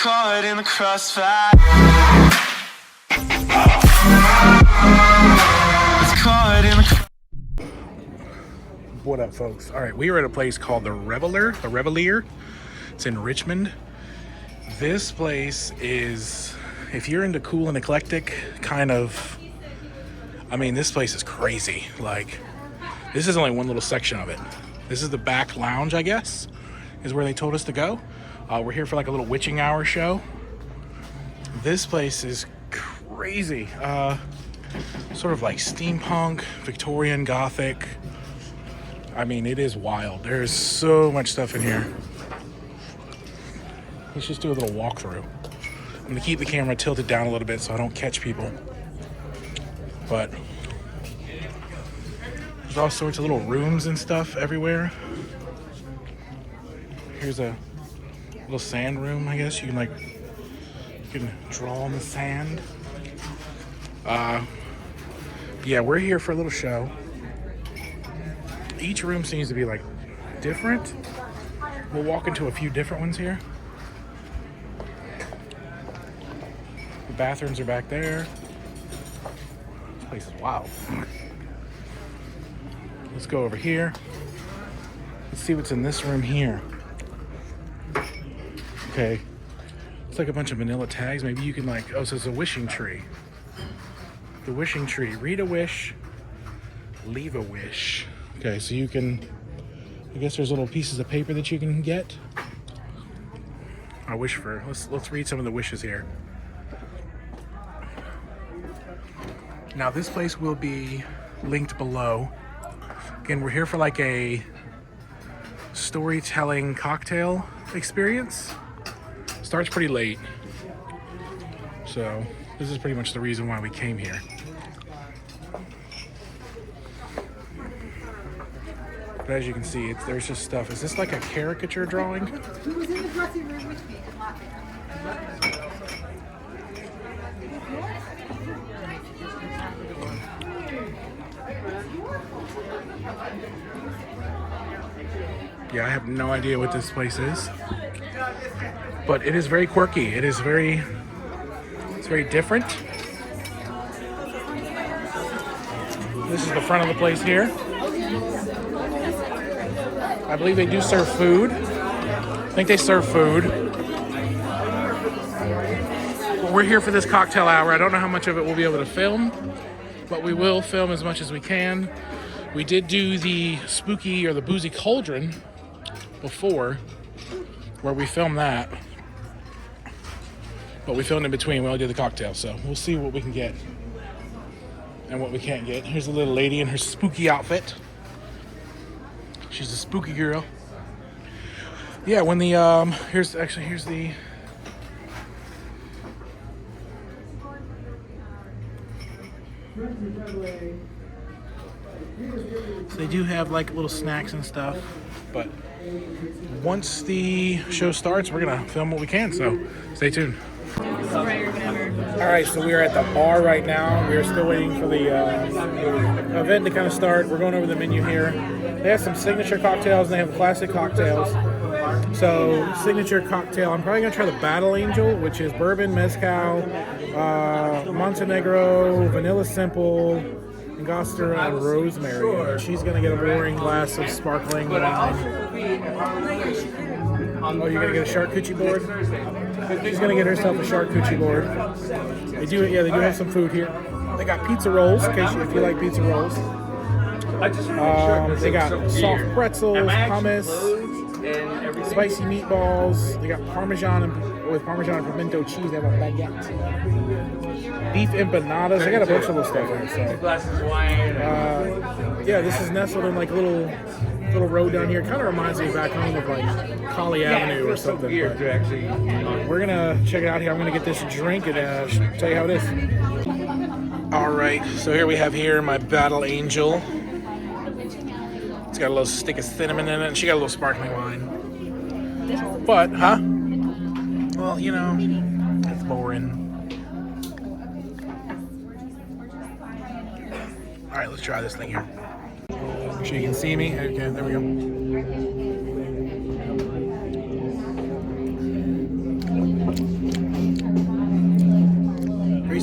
caught in the crossfire. It's caught in the. What up, folks? All right, we are at a place called the Reveler. It's in Richmond. This place is, if you're into cool and eclectic kind of, I mean, this place is crazy. Like, this is only one little section of it. This is the back lounge, I guess, is where they told us to go. We're here for like a little witching hour show. This place is crazy. Sort of like steampunk, Victorian, Gothic. I mean, it is wild. There's so much stuff in here. Let's just do a little walkthrough. I'm gonna keep the camera tilted down a little bit so I don't catch people. But there's all sorts of little rooms and stuff everywhere. Here's a little sand room, I guess. You can draw on the sand. Yeah, we're here for a little show. Each room seems to be like different. We'll walk into a few different ones here. The bathrooms are back there. This place is wild. Let's go over here. Let's see what's in this room here. Okay. It's like a bunch of vanilla tags. Maybe you can like, oh, so it's a wishing tree. The wishing tree. Read a wish, leave a wish. Okay, so you can, I guess there's little pieces of paper that you can get. I wish for, let's read some of the wishes here. Now this place will be linked below. Again, we're here for like a storytelling cocktail experience. Starts pretty late. So this is pretty much the reason why we came here. But as you can see, there's just stuff. Is this like a caricature drawing? He was in the dressing room with me and locked it. Yeah, I have no idea what this place is. But it is very quirky. It's very different. This is the front of the place here. I believe they do serve food. I think they serve food. But we're here for this cocktail hour. I don't know how much of it we'll be able to film, but we will film as much as we can. We did do the spooky or the boozy cauldron before, where we filmed that. But we filmed in between. We only did the cocktail, so we'll see what we can get and what we can't get. Here's a little lady in her spooky outfit. She's a spooky girl. Yeah, when the here's the so they do have like little snacks and stuff, but once the show starts, we're gonna film what we can, so stay tuned. Alright, so we are at the bar right now. We are still waiting for the event to kind of start. We're going over the menu here. They have some signature cocktails and they have classic cocktails. So, signature cocktail, I'm probably going to try the Battle Angel, which is bourbon, mezcal, Montenegro, vanilla simple, Angostura, and rosemary. She's going to get a roaring glass of sparkling wine. Oh, you're going to get a charcuterie board? She's going to get herself a charcuterie board. They do have some food here. They got pizza rolls, in case if you like pizza rolls. They got soft pretzels, hummus, spicy meatballs. They got Parmesan with Parmesan and pimento cheese. They have a baguette. Beef empanadas. They got a bunch of little stuff here. So, yeah, this is nestled in like a little road down here. Kind of reminds me back home of like Collie Avenue or something. We're gonna check it out here. I'm gonna get this drink and tell you how it is. All right, so here we have my Battle Angel. It's got a little stick of cinnamon in it, and she got a little sparkling wine. But, well, you know, it's boring. All right, let's try this thing here. Make sure you can see me. Okay, there we go.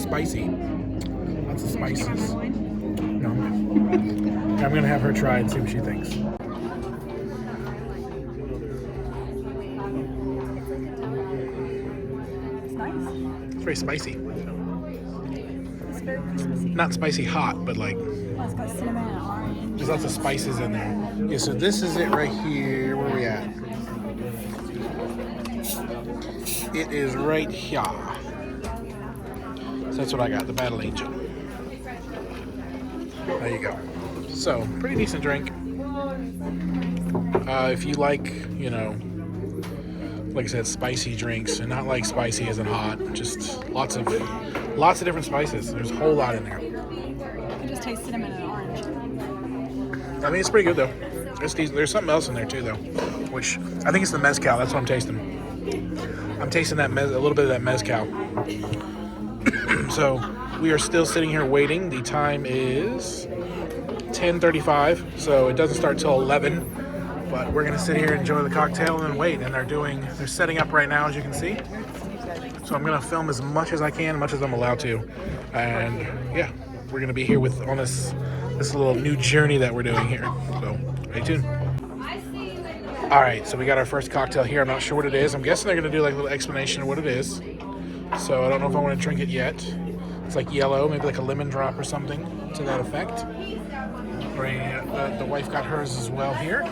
spicy. Lots of spices. No. I'm gonna have her try and see what she thinks. It's nice. It's very spicy. It's very Christmassy. Not spicy hot, but like Oh, it's got cinnamon and orange. there's lots of spices in there. Yeah, so this is it right here. Where are we at? It is right here. So that's what I got, the Battle Angel. There you go. So, pretty decent drink. If you like, you know, like I said, spicy drinks, and not like spicy as in hot, just lots of different spices. There's a whole lot in there. I just taste cinnamon and orange. I mean, it's pretty good though. It's decent. There's something else in there too, though, which I think it's the mezcal. That's what I'm tasting. I'm tasting that a little bit of that mezcal. So we are still sitting here waiting. The time is 10:35, so it doesn't start till 11. But we're gonna sit here, enjoy the cocktail, and then wait. And they're setting up right now, as you can see. So I'm gonna film as much as I can, as much as I'm allowed to, and yeah, we're gonna be here on this little new journey that we're doing here. So stay tuned. All right, so we got our first cocktail here. I'm not sure what it is. I'm guessing they're gonna do like a little explanation of what it is. So I don't know if I want to drink it yet. It's like yellow, maybe like a lemon drop or something to that effect. The wife got hers as well here.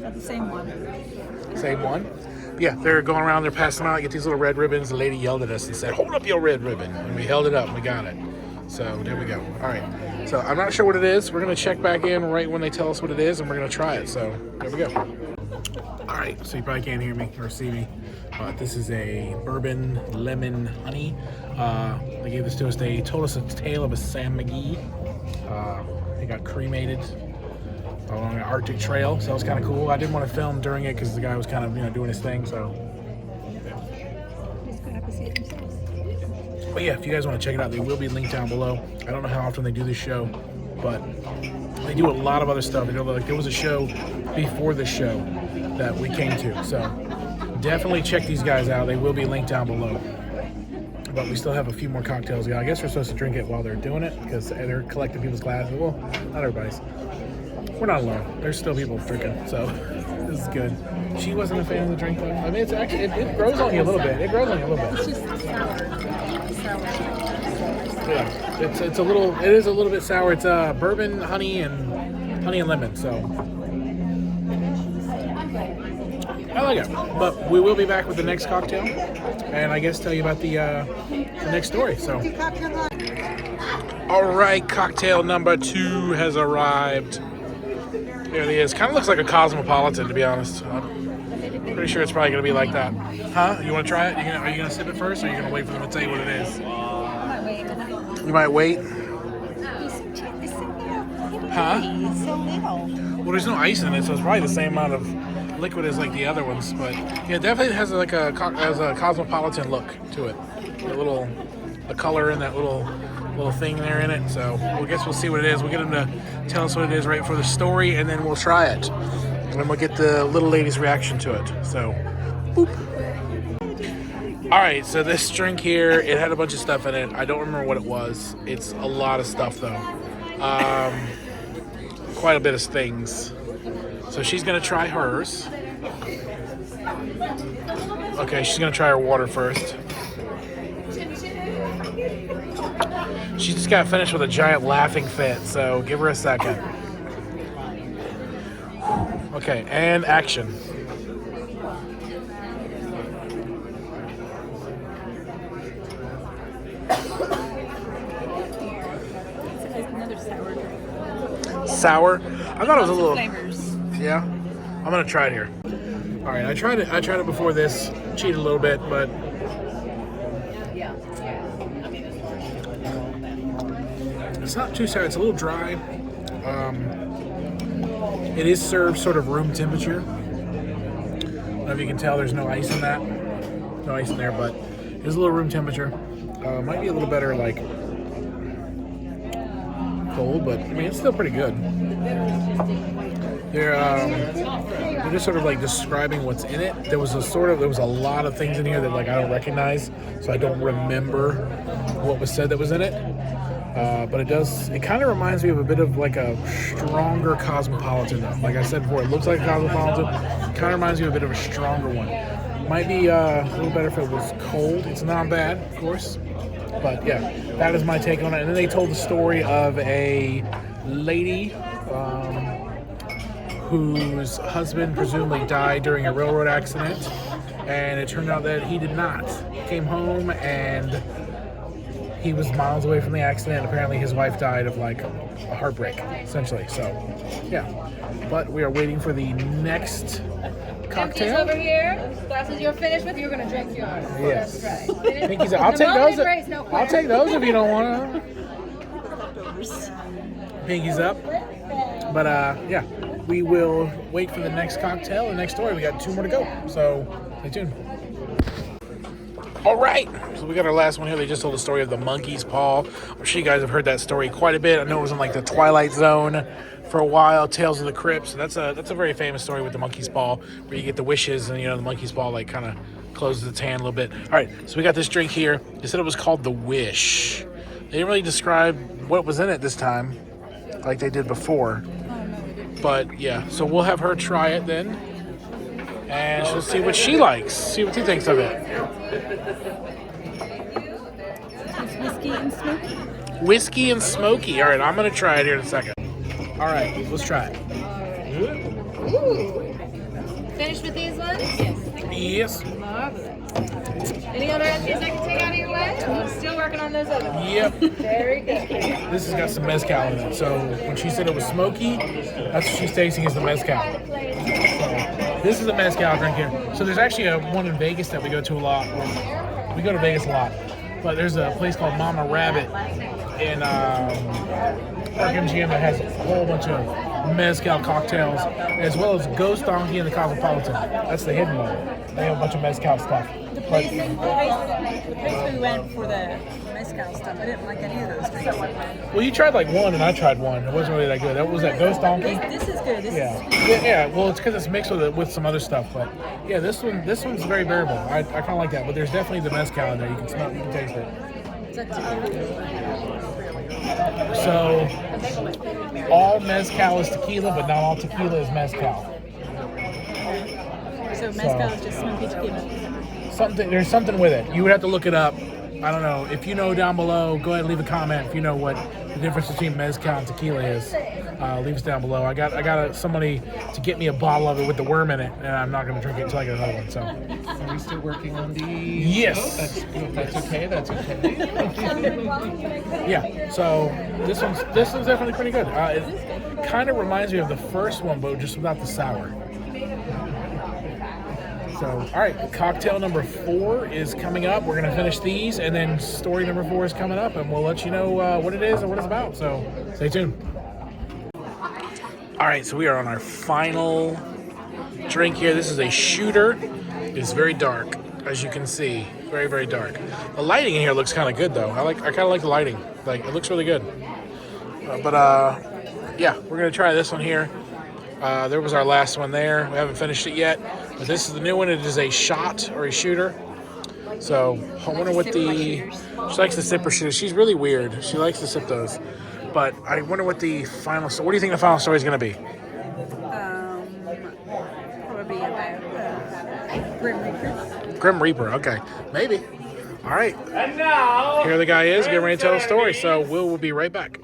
Got the same one. Same one. Yeah, they're going around, they're passing out, get these little red ribbons. The lady yelled at us and said, "Hold up your red ribbon." And we held it up and we got it. So there we go. All right. So I'm not sure what it is. We're going to check back in right when they tell us what it is, and we're going to try it. So there we go. All right. So you probably can't hear me or see me. This is a bourbon lemon honey. They gave this to us. They told us it's a tale of a Sam McGee. It got cremated along an Arctic trail, so that was kind of cool. I didn't want to film during it because the guy was kind of doing his thing. So, Just gonna have to see it themselves. but yeah, if you guys want to check it out, they will be linked down below. I don't know how often they do this show, but they do a lot of other stuff. Like there was a show before the show that we came to, so definitely check these guys out. They will be linked down below. But we still have a few more cocktails. Yeah, I guess we're supposed to drink it while they're doing it because they're collecting people's glasses. Well, not everybody's. We're not alone. There's still people drinking, so this is good. She wasn't a fan of the drink, though. I mean, it's actually it grows on you a little bit. It grows on you a little bit. It's just sour. Yeah, it's a little. It is a little bit sour. It's bourbon, honey and lemon. So I like it. But we will be back with the next cocktail, and I guess tell you about the next story. So. All right, cocktail number 2 has arrived. Here it is. Kind of looks like a Cosmopolitan, to be honest. I'm pretty sure it's probably going to be like that. Huh? You want to try it? Are you going to sip it first, or are you going to wait for them to tell you what it is? I might wait a minute. You might wait. It's so little. Huh? It's so little. Well, there's no ice in it, so it's probably the same amount of liquid as like the other ones. But yeah, it definitely has like a Cosmopolitan look to it. The color and that little thing there in it. So I guess we'll see what it is. We'll get them to tell us what it is right for the story, and then we'll try it. And then we'll get the little lady's reaction to it. So, boop. All right, so this drink here, it had a bunch of stuff in it. I don't remember what it was. It's a lot of stuff, though. Quite a bit of things. So she's going to try hers. Okay, she's going to try her water first. She just got finished with a giant laughing fit, so give her a second. Okay, and action. It's another sour drink. Sour? I thought it was a little. Flavors. Yeah? I'm gonna try it here. Alright, I tried it before this. Cheated a little bit, but it's not too sour. It's a little dry. It is served sort of room temperature. I don't know if you can tell there's no ice in that. No ice in there, but it's a little room temperature. Might be a little better like cold, but I mean it's still pretty good. They're just sort of like describing what's in it. There was a lot of things in here that like I don't recognize, so I don't remember what was said that was in it. But it kind of reminds me of a bit of like a stronger Cosmopolitan. Like I said before, it looks like a Cosmopolitan. Kind of reminds me of a bit of a stronger one. Might be a little better if it was cold. It's not bad, of course. But yeah, that is my take on it. And then they told the story of a lady whose husband presumably died during a railroad accident. And it turned out that he did not. Came home and he was miles away from the accident. Apparently his wife died of like a heartbreak, essentially. So, yeah. But we are waiting for the next cocktail. Over here. Glasses you're finished with, you're gonna drink yours. Yes. That's right. Pinky's up. I'll take those. I'll take those if you don't want to. Pinky's up. But yeah, we will wait for the next cocktail, the next story. We got 2 more to go. So stay tuned. All right, so we got our last one here. They just told the story of the monkey's paw. I'm sure you guys have heard that story quite a bit. I know it was in like the Twilight Zone for a while, Tales of the Crypt. So that's a very famous story with the monkey's paw, where you get the wishes and the monkey's paw like kind of closes its hand a little bit. All right, so we got this drink here. They said it was called the Wish. They didn't really describe what was in it this time, like they did before. But yeah, so we'll have her try it then, and she'll see what she likes. See what she thinks of it. It's whiskey and smoky. Whiskey and smoky. All right, I'm gonna try it here in a second. All right, let's try it. Ooh. Finished with these ones? Yes. Marvelous. Any other recipes I can take out of your way? I'm still working on those other ones. Yep. Very good. This has got some mezcal in it. So when she said it was smoky, that's what she's tasting is the mezcal. So this is a mezcal drink here. So there's actually one in Vegas that we go to a lot. We go to Vegas a lot. But there's a place called Mama Rabbit in Park MGM that has a whole bunch of mezcal cocktails, as well as Ghost Donkey and the Cosmopolitan. That's the hidden one. They have a bunch of mezcal stuff. The place we went for the mezcal stuff, I didn't like any of those drinks. Well, you tried like one, and I tried one. It wasn't really that good. That was that Ghost Donkey. This is good. Yeah. Well, it's because it's mixed with some other stuff. But yeah, this one's very bearable. I kind of like that. But there's definitely the mezcal in there. You can smell, you can taste it. So all mezcal is tequila, but not all tequila is mezcal. So mezcal is just smoky tequila. There's something with it. You would have to look it up. I don't know. If you know down below, go ahead and leave a comment if you know what the difference between mezcal and tequila is. Leave us down below. I got somebody to get me a bottle of it with the worm in it, and I'm not going to drink it until I get another one. So. Are we still working on the? Yes. That's okay. That's okay. Yeah. So this one's definitely pretty good. It kind of reminds me of the first one, but just without the sour. So, all right, cocktail number 4 is coming up. We're going to finish these, and then story number 4 is coming up, and we'll let you know what it is and what it's about. So, stay tuned. All right, so we are on our final drink here. This is a shooter. It's very dark, as you can see. Very, very dark. The lighting in here looks kind of good, though. I kind of like the lighting. Like, it looks really good. Yeah, we're going to try this one here. There was our last one there. We haven't finished it yet. But this is the new one. It is a shot or a shooter. So I wonder what she likes to sip her shooter. She's really weird. She likes to sip those. But I wonder what the final story. What do you think the final story is going to be? Probably about Grim Reaper. Grim Reaper. Okay, maybe. All right. And now here the guy is getting ready to tell a story. So we'll be right back.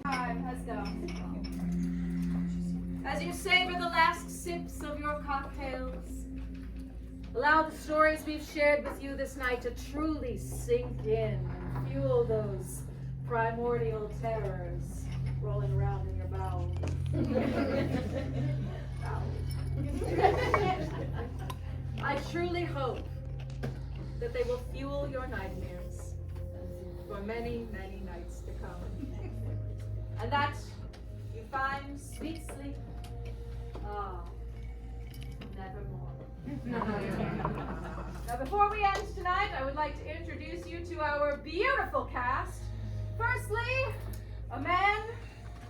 Let's go. As you savor the last sips of your cocktails, allow the stories we've shared with you this night to truly sink in and fuel those primordial terrors rolling around in your bowels. I truly hope that they will fuel your nightmares for many, many nights to come. And that you find sweet sleep. Nevermore. Now, before we end tonight, I would like to introduce you to our beautiful cast. Firstly, a man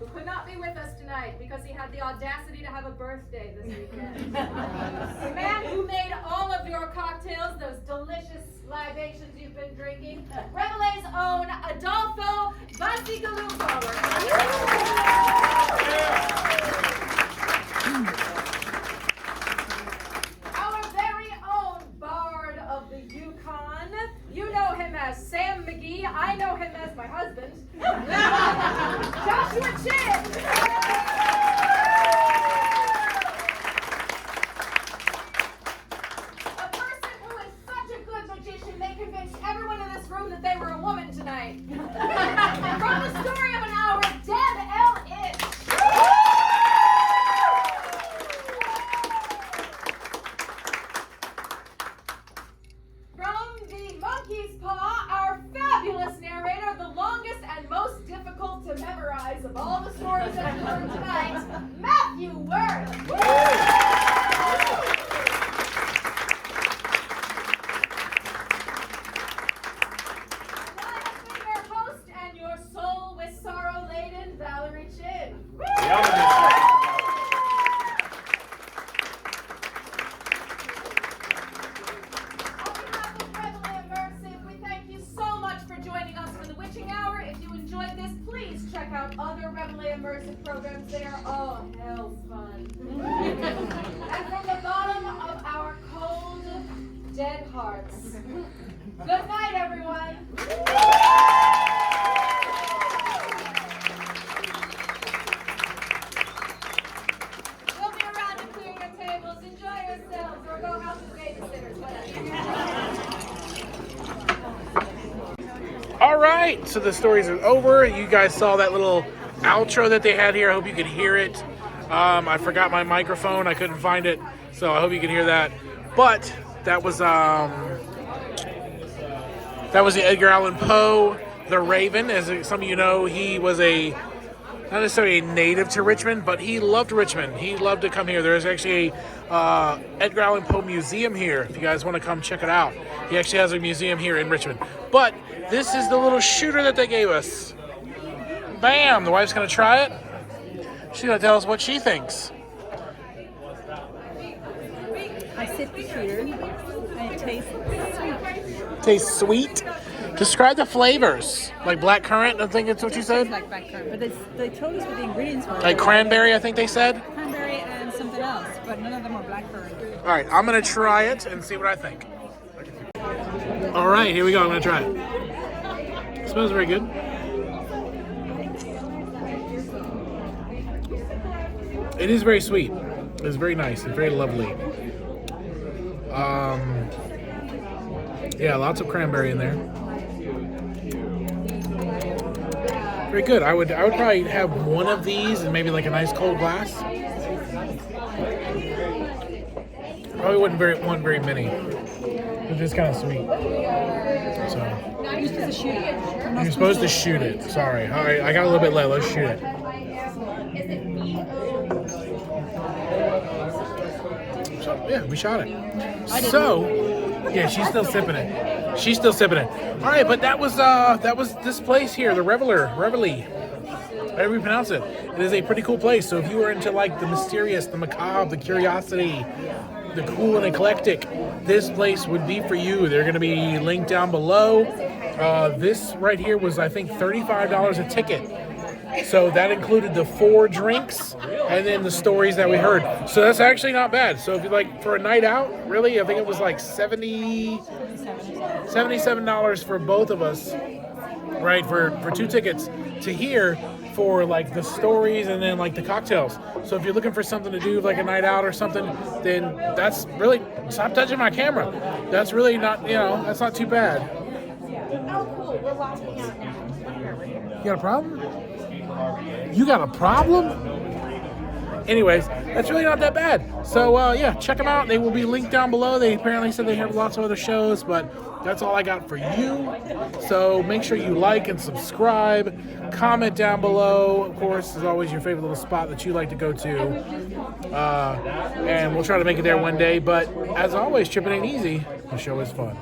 who could not be with us tonight because he had the audacity to have a birthday this weekend. The man who made all of your cocktails, those delicious libations you've been drinking, Reveler's own Adolfo Basigalupo. Our very own Bard of the Yukon. You know him as Sam McGee. I know him as my husband. Joshua Chin. A person who is such a good magician, they convinced everyone in this room that they were a woman tonight. From the story of an hour, Deb L. Itch. From the Monkey's Paw, our fabulous narrator, the longest and most difficult to memorize of all the stories that we learned tonight, Matthew Worth. Your host and your soul with sorrow laden, Valerie Chin. On behalf of Reveler Immersive, we thank you so much for joining us for the Witching Hour. If you enjoyed this, please check out other Reveler Immersive programs. They are all hell's fun. And from the bottom of our cold, dead hearts, good night, everyone. We'll be around to clear your tables. Enjoy yourselves or go house with babysitters, whatever. All right, so the stories are over. You guys saw that little outro that they had here. I hope you could hear it. I forgot my microphone. I couldn't find it, so I hope you can hear that. But that was the Edgar Allan Poe, The Raven. As some of you know, he was not necessarily a native to Richmond, but he loved Richmond. He loved to come here. There's actually a Edgar Allan Poe museum here. If you guys want to come check it out, he actually has a museum here in Richmond. But this is the little shooter that they gave us. Bam! The wife's gonna try it. She's gonna tell us what she thinks. I sipped the shooter, and it tastes sweet. Tastes sweet. Describe the flavors. Like blackcurrant, I think that's what you It's said. like blackcurrant, but they told us what the ingredients were. Like cranberry, I think they said. Cranberry and something else, but none of them were blackcurrant. All right, I'm gonna try it and see what I think. All right, here we go. I'm gonna try it. It smells very good. It is very sweet. It's very nice. It's very lovely. Yeah, lots of cranberry in there. Very good. I would probably have one of these and maybe like a nice cold glass. Probably wouldn't want very many. It's just kind of sweet. So You're supposed to shoot it. you're supposed to shoot it. Sorry. All right, I got a little bit left. Let's shoot it. So, yeah, we shot it. So, yeah, she's still sipping it. She's still sipping it. All right, but that was this place here, the Reveler, however you pronounce it. It is a pretty cool place. So if you are into like the mysterious, the macabre, the curiosity, the cool and eclectic, this place would be for you. They're going to be linked down below. This right here was, I think, $35 a ticket. So that included the 4 drinks and then the stories that we heard. So that's actually not bad. So if you like for a night out, really, I think it was like $77 for both of us, right? For 2 tickets to hear for like the stories and then like the cocktails. So if you're looking for something to do like a night out or something, then that's really, stop touching my camera. That's really not, that's not too bad. Oh, cool. We're walking out now. You got a problem? You got a problem? Anyways, that's really not that bad. So, yeah, check them out. They will be linked down below. They apparently said they have lots of other shows, but that's all I got for you. So make sure you like and subscribe. Comment down below. Of course, as always, your favorite little spot that you like to go to. And we'll try to make it there one day. But as always, tripping ain't easy. The show is fun.